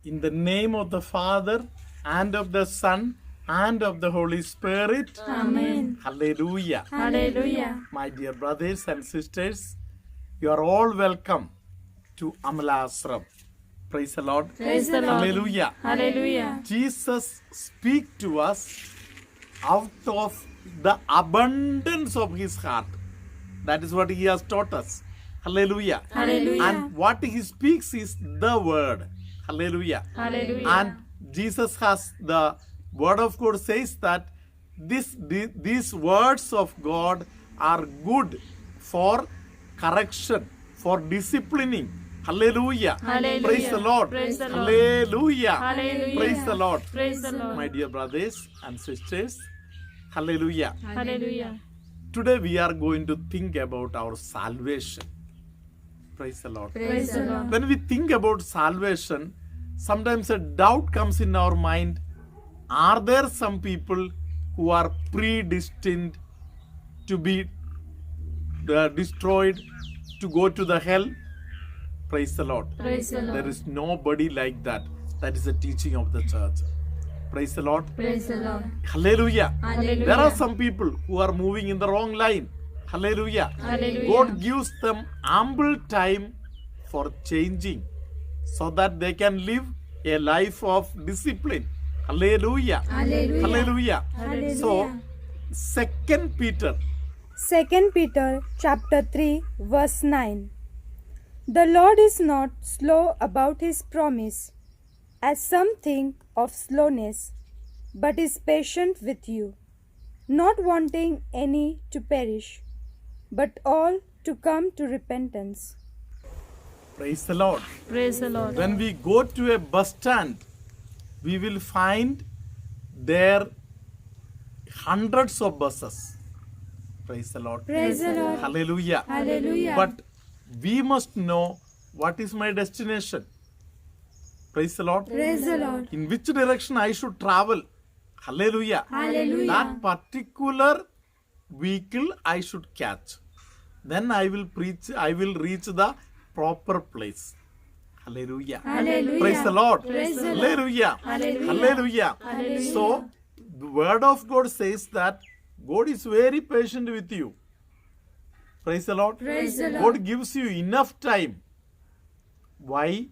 In the name of the Father, and of the Son, and of the Holy Spirit. Amen. Hallelujah. Hallelujah. My dear brothers and sisters, you are all welcome to Amala Ashram. Praise the Lord. Praise the Lord. Hallelujah. Hallelujah. Jesus speaks to us out of the abundance of his heart. That is what he has taught us. Hallelujah. Hallelujah. And what he speaks is the word. Hallelujah. Hallelujah. And Jesus has, the word of God says that these words of God are good for correction, for disciplining. Hallelujah. Hallelujah. Praise the Lord. Praise the Lord. Hallelujah. Hallelujah. Praise the Lord. Praise the Lord. My dear brothers and sisters, hallelujah. Hallelujah. Today we are going to think about our salvation. Praise the Lord. Praise the Lord. When we think about salvation, sometimes a doubt comes in our mind. Are there some people who are predestined to be destroyed, to go to the hell? Praise the Lord. Praise the Lord. There is nobody like that. That is the teaching of the church. Praise the Lord. Praise the Lord. Hallelujah. Hallelujah. There are some people who are moving in the wrong line. Hallelujah. Hallelujah. God gives them ample time for changing so that they can live a life of discipline. Hallelujah. Hallelujah. Hallelujah. Hallelujah. So, 2 Peter 2 Peter chapter 3 verse 9. The Lord is not slow about his promise, as some think of slowness, but is patient with you, not wanting any to perish, but all to come to repentance. Praise the Lord. Praise the Lord. When we go to a bus stand, we will find there hundreds of buses. Praise the Lord. Praise the Lord. Hallelujah. Hallelujah. But we must know what is my destination. Praise the Lord. Praise the Lord. In which direction I should travel. Hallelujah. Hallelujah. That particular vehicle I should catch. Then I will reach the proper place. Hallelujah. Hallelujah. Praise the Lord. Praise the Lord. Hallelujah. Hallelujah. Hallelujah. So, the word of God says that God is very patient with you. Praise the Lord. Praise the Lord. God gives you enough time. Why?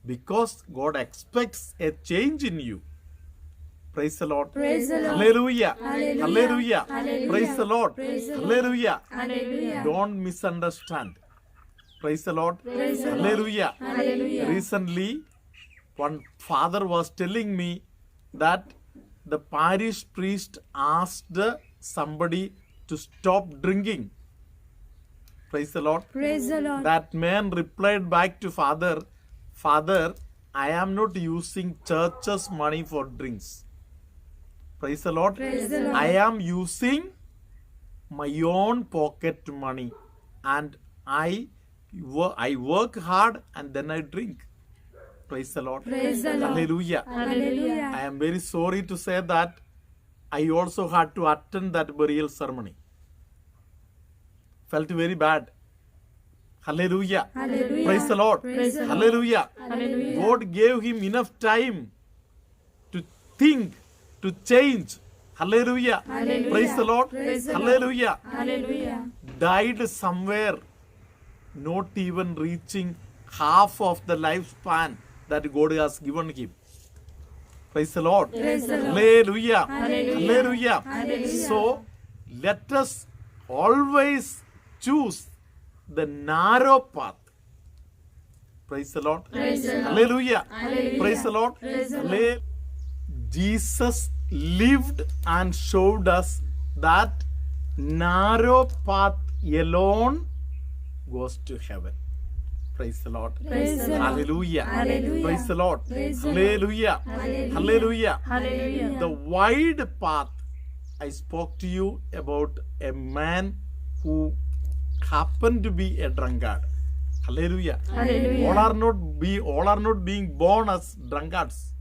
Because God expects a change in you. Praise the Lord. Praise the Lord. Hallelujah. Hallelujah. Hallelujah. Hallelujah. Praise the Lord. Praise the Lord. Hallelujah. Hallelujah. Don't misunderstand. Praise the Lord. Praise the Lord. Hallelujah. Hallelujah. Recently, one father was telling me that the parish priest asked somebody to stop drinking. Praise the Lord. Praise the Lord. That man replied back to Father, Father, I am not using church's money for drinks. Praise the Lord. Praise the Lord. I am using my own pocket money, and I work hard and then I drink. Praise the Lord. Praise the Lord. Hallelujah. Hallelujah. I am very sorry to say that I also had to attend that burial ceremony. Felt very bad. Hallelujah. Hallelujah. Praise the Lord. Praise the Lord. Hallelujah. Hallelujah. God gave him enough time to think, to change. Hallelujah. Hallelujah. Praise the Lord. Praise the Lord. Hallelujah. Hallelujah. Died somewhere, not even reaching half of the lifespan that God has given him. Praise the Lord. Praise the Lord. Hallelujah. Hallelujah. Hallelujah. Hallelujah. So, let us always choose the narrow path. Praise the Lord. Praise the Lord. Hallelujah. Hallelujah. Praise the Lord. Praise the Lord. Hallelujah. Jesus lived and showed us that narrow path alone goes to heaven. Praise the Lord. Praise the Lord. Hallelujah. Hallelujah. Praise the Lord. Praise the Lord. Hallelujah. Hallelujah. Hallelujah. Hallelujah. The wide path, I spoke to you about a man who happened to be a drunkard. Hallelujah. Hallelujah. All are not being born as drunkards.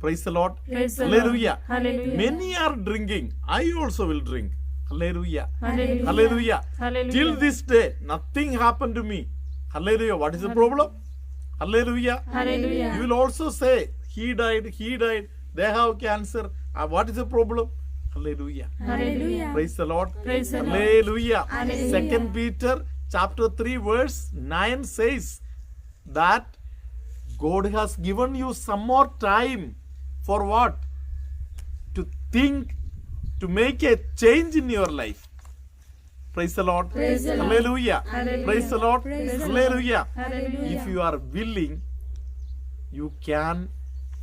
Praise the Lord. Praise the Lord. Hallelujah. Hallelujah. Many are drinking. I also will drink. Hallelujah. Hallelujah. Hallelujah. Hallelujah. Till this day, nothing happened to me. Hallelujah. What is the problem? Hallelujah. Hallelujah. You will also say, he died, they have cancer. What is the problem? Hallelujah. Hallelujah. Praise the Lord. Praise the Lord. Hallelujah. Hallelujah. 2 Peter chapter 3 verse 9 says that God has given you some more time for what? To think, to make a change in your life. Praise the Lord. Praise the Lord. Hallelujah. Hallelujah. Praise the Lord. Praise the Lord. Hallelujah. Hallelujah. If you are willing, you can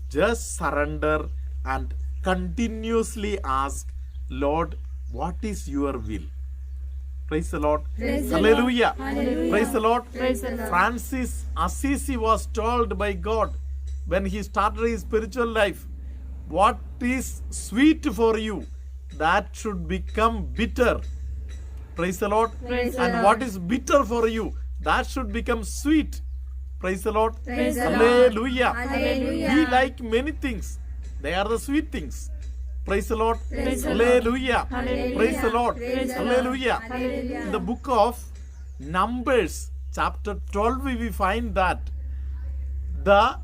just surrender and continuously ask, Lord, what is your will? Praise the Lord. Praise the Hallelujah. Lord. Hallelujah. Praise the Lord. Praise the Lord. Francis Assisi was told by God when he started his spiritual life, what is sweet for you, that should become bitter. Praise the Lord. Praise the And Lord. what is bitter for you, that should become sweet. Praise the Lord. Praise the Lord. Hallelujah. Hallelujah. We like many things. They are the sweet things. Praise the Lord. Praise the Lord. Hallelujah. Hallelujah. Praise the Lord. Praise the Lord. Hallelujah. Hallelujah. In the book of Numbers, chapter 12, we find that the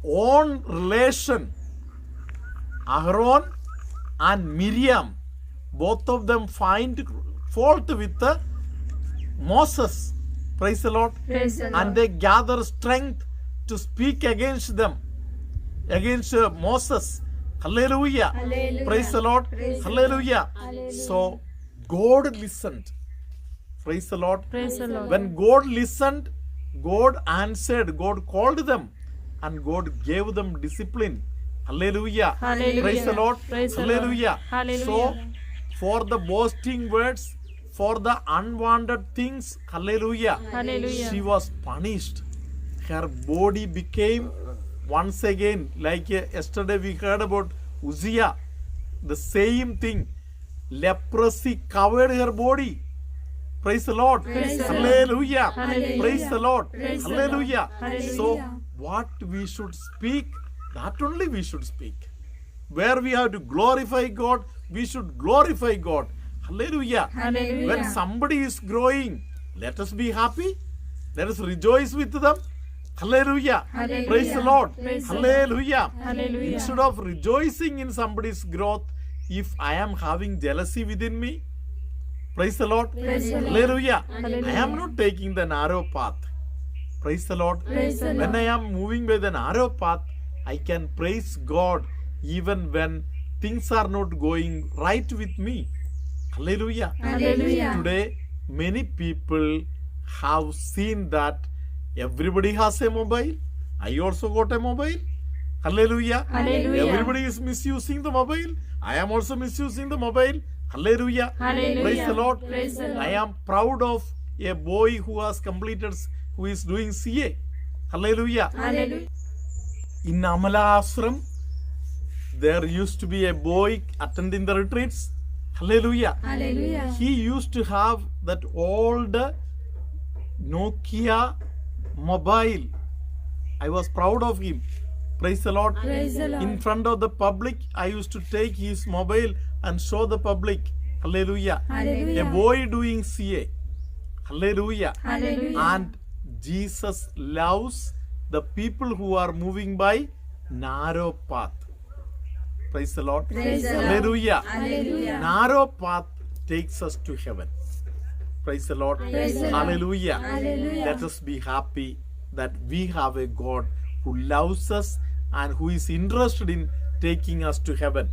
own relation, Aaron and Miriam, both of them find fault with Moses. Praise the Lord. Praise the Lord. And they gather strength to speak against them, against Moses. Hallelujah. Hallelujah. Praise the Lord. Praise the Hallelujah. Hallelujah. So God listened. Praise the Lord. Praise the Lord. When God listened, God answered, God called them, and God gave them discipline. Hallelujah. Hallelujah. Praise the Lord. Praise the Lord. Hallelujah. Hallelujah. So, for the boasting words, for the unwanted things, hallelujah, Hallelujah. she was punished. Her body became once again, like yesterday we heard about Uzziah, the same thing. Leprosy covered her body. Praise the Lord. Praise the Lord. Hallelujah. Hallelujah. Praise the Lord. Praise the Hallelujah. Lord. Hallelujah. So, what we should speak, that only we should speak. Where we have to glorify God, we should glorify God. Hallelujah. Hallelujah. When somebody is growing, let us be happy. Let us rejoice with them. Hallelujah. Hallelujah. Praise the Lord. Praise the Lord. Hallelujah. Hallelujah. Instead of rejoicing in somebody's growth, if I am having jealousy within me, praise the Lord. Praise the Lord. Hallelujah. Hallelujah. I am not taking the narrow path. Praise the Lord. Praise the When Lord. I am moving by the narrow path, I can praise God even when things are not going right with me. Hallelujah. Hallelujah. Today, many people have seen that everybody has a mobile. I also got a mobile. Hallelujah. Hallelujah. Everybody is misusing the mobile. I am also misusing the mobile. Hallelujah. Hallelujah. Praise the Lord. Praise the Lord. I am proud of a boy who has completed, who is doing CA. Hallelujah. Hallelujah. In Amala Ashram, there used to be a boy attending the retreats. Hallelujah. Hallelujah. He used to have that old Nokia mobile. I was proud of him. Praise the Lord. Praise the Lord. In front of the public, I used to take his mobile and show the public. Hallelujah. Hallelujah. A boy doing CA. Hallelujah. Hallelujah. And Jesus loves the people who are moving by narrow path. Praise the Lord. Praise the Lord. Hallelujah. Hallelujah. Narrow path takes us to heaven. Praise the Lord. Praise the Lord. Hallelujah. Hallelujah. Let us be happy that we have a God who loves us and who is interested in taking us to heaven.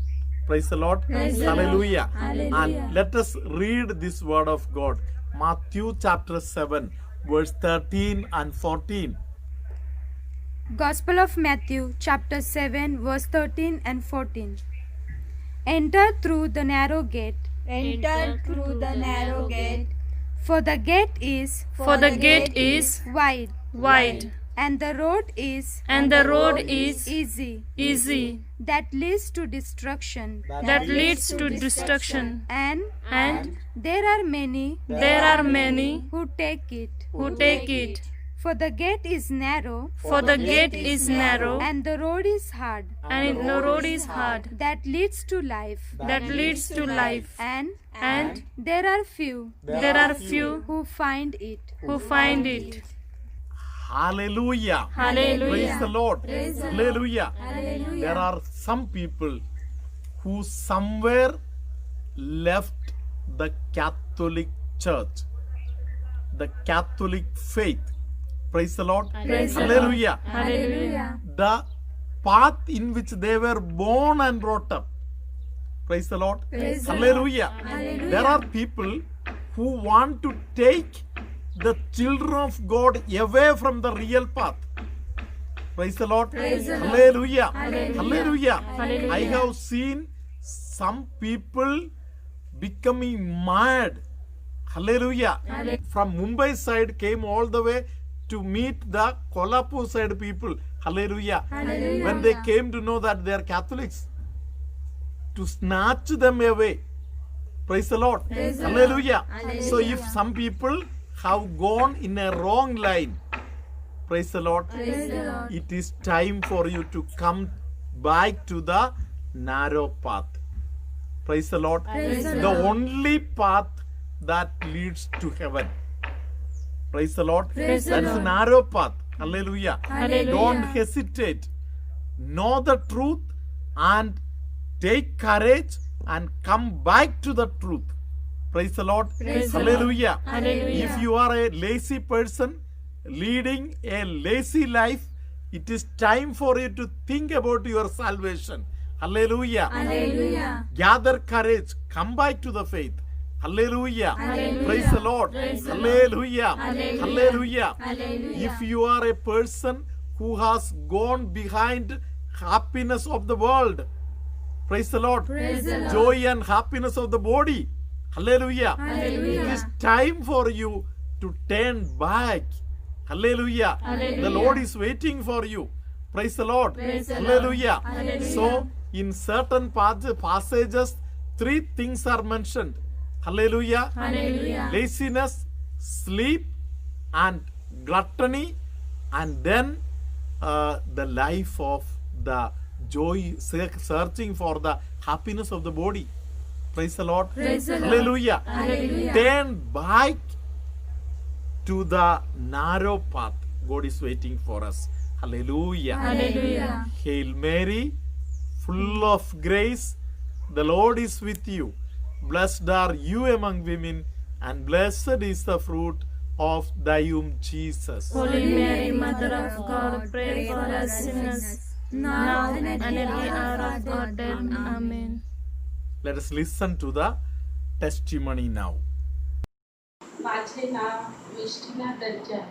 Praise the Lord. Praise the Lord. Hallelujah. Hallelujah. And let us read this word of God. Matthew chapter 7, verse 13 and 14. Gospel of Matthew, chapter 7, verse 13 and 14. Enter through the narrow gate, Enter through the narrow gate, for the gate is For the gate is wide, wide, and the road is and the road is easy, easy, that leads to destruction, that leads to destruction, and there are many who take it. take it. For the gate is narrow, For the gate is narrow, and the road is hard, and the road is hard, that leads to life, that leads to life, and there are few who find it. who find it. Hallelujah. Hallelujah. Praise the Lord. Hallelujah. There are some people who somewhere left the Catholic Church, the Catholic faith. Praise the Lord. Praise the Hallelujah. Hallelujah. The path in which they were born and brought up. Praise the Lord. Hallelujah. There are people who want to take the children of God away from the real path. Praise the Lord. Hallelujah. Hallelujah. I have seen some people becoming mad. Hallelujah. From Mumbai side came all the way to meet the Kolhapur side people. Hallelujah. When they came to know that they are Catholics, to snatch them away. Praise the Lord. Hallelujah. So if some people have gone in a wrong line, praise the Lord, it is time for you to come back to the narrow path. Praise the Lord. The only path that leads to heaven. Praise the Lord. That's a narrow path. Hallelujah. Don't hesitate. Know the truth and take courage and come back to the truth. Praise the Lord. Hallelujah. If you are a lazy person leading a lazy life, it is time for you to think about your salvation. Hallelujah. Gather courage. Come back to the faith. Hallelujah. Praise the Lord. Hallelujah. Hallelujah. If you are a person who has gone behind happiness of the world, praise the Lord, joy and happiness of the body, hallelujah, it is time for you to turn back. Hallelujah. The Lord is waiting for you. Praise the Lord. Hallelujah. So in certain passages, three things are mentioned. Hallelujah. Laziness, sleep, and gluttony, and then the life of the joy, searching for the happiness of the body. Praise the Lord. Hallelujah. Turn back to the narrow path. God is waiting for us. Hallelujah. Hail Mary, full of grace, the Lord is with you. Blessed are you among women, and blessed is the fruit of thy womb, Jesus. Holy Mary, Mother of God, pray for us sinners, now and at the hour of our death. Amen. Let us listen to the testimony now. माझे नाव विष्टिना दर्जा.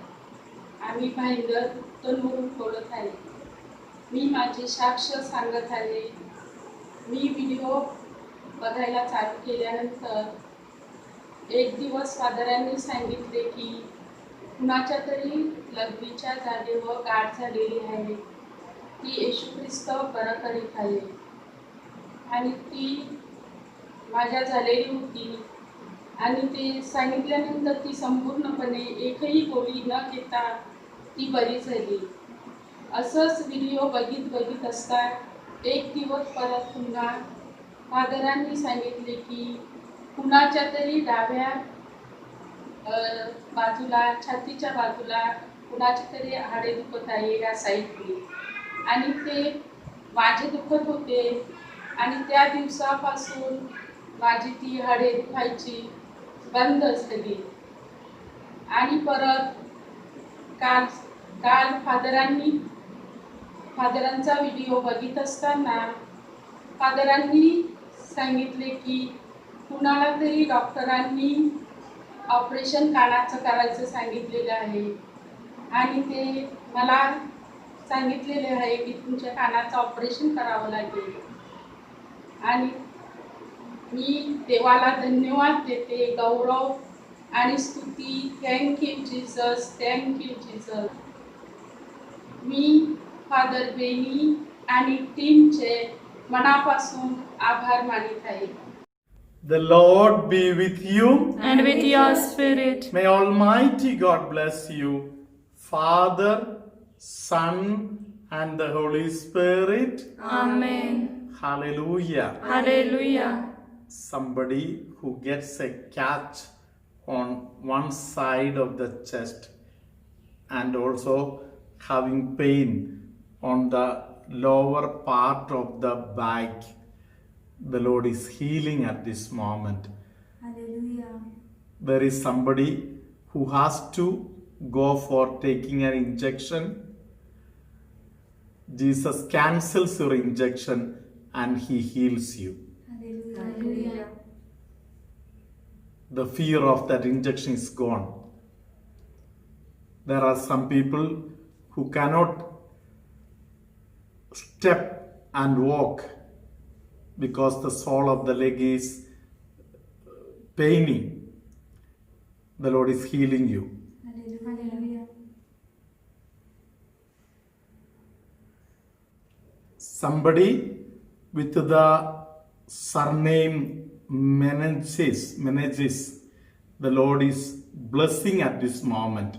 आम्ही भाईंदर उत्तनवरून बोलत आहे. मी माझे साक्ष सांगत आहे. मी video बघायला चालू केल्यानंतर एक दिवस फादरांनी सांगितले की कुणाच्या तरी लघवीच्या जागेवर गाठ झालेली आहे, ती येशू ख्रिस्त बरं करीत आहे आणि ती माझ्या झालेली होती. आणि ते सांगितल्यानंतर ती संपूर्णपणे एकही गोळी न घेता ती बरी झाली. असंच व्हिडिओ बघित असता एक दिवस परत पुन्हा फादरांनी सांगितले की कुणाच्या तरी डाव्या बाजूला, छातीच्या बाजूला कुणाची तरी हाडे दुखत आहे या साईडने, आणि ते माझे दुखत होते. आणि त्या दिवसापासून माझी ती हाडे दुखायची बंद झाली. आणि परत काल फादरांचा व्हिडिओ बघित असताना फादरांनी सांगितले की कुणाला तरी डॉक्टरांनी ऑपरेशन कानाचं करायचं सांगितलेलं आहे, आणि ते मला सांगितलेले आहे की तुमच्या कानाचं ऑपरेशन करावं लागेल. आणि मी देवाला धन्यवाद देते, गौरव आणि स्तुती. Thank you Jesus, thank you Jesus. मी फादर बेनी आणि टीमचे मनापासून आभार मानित आहे. The Lord be with you. And with your spirit. May Almighty God bless you, Father, Son, and the Holy Spirit. Amen. Hallelujah. Hallelujah. Somebody who gets a catch on one side of the chest and also having pain on the lower part of the back. The Lord is healing at this moment. Hallelujah. There is somebody who has to go for taking an injection. Jesus cancels your injection and he heals you. Hallelujah. The fear of that injection is gone. There are some people who cannot step and walk because the sole of the leg is paining. The Lord is healing you. Hallelujah. Somebody with the surname Menezes, the Lord is blessing at this moment.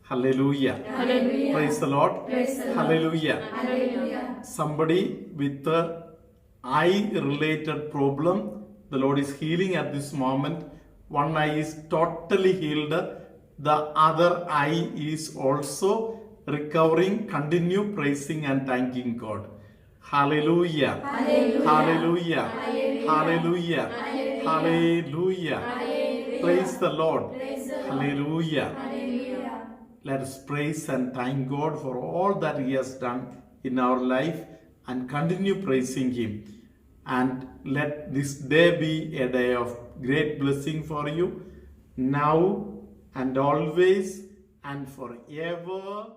Hallelujah. Hallelujah. Praise the Lord. Praise the Lord. Hallelujah. Hallelujah. Somebody with the eye related problem, the Lord is healing at this moment. One eye is totally healed. The other eye is also recovering. Continue praising and thanking God. Hallelujah. Hallelujah. Hallelujah. Hallelujah. Praise the Lord. Hallelujah. Let us praise and thank God for all that He has done in our life and continue praising Him. And let this day be a day of great blessing for you, now and always and forever.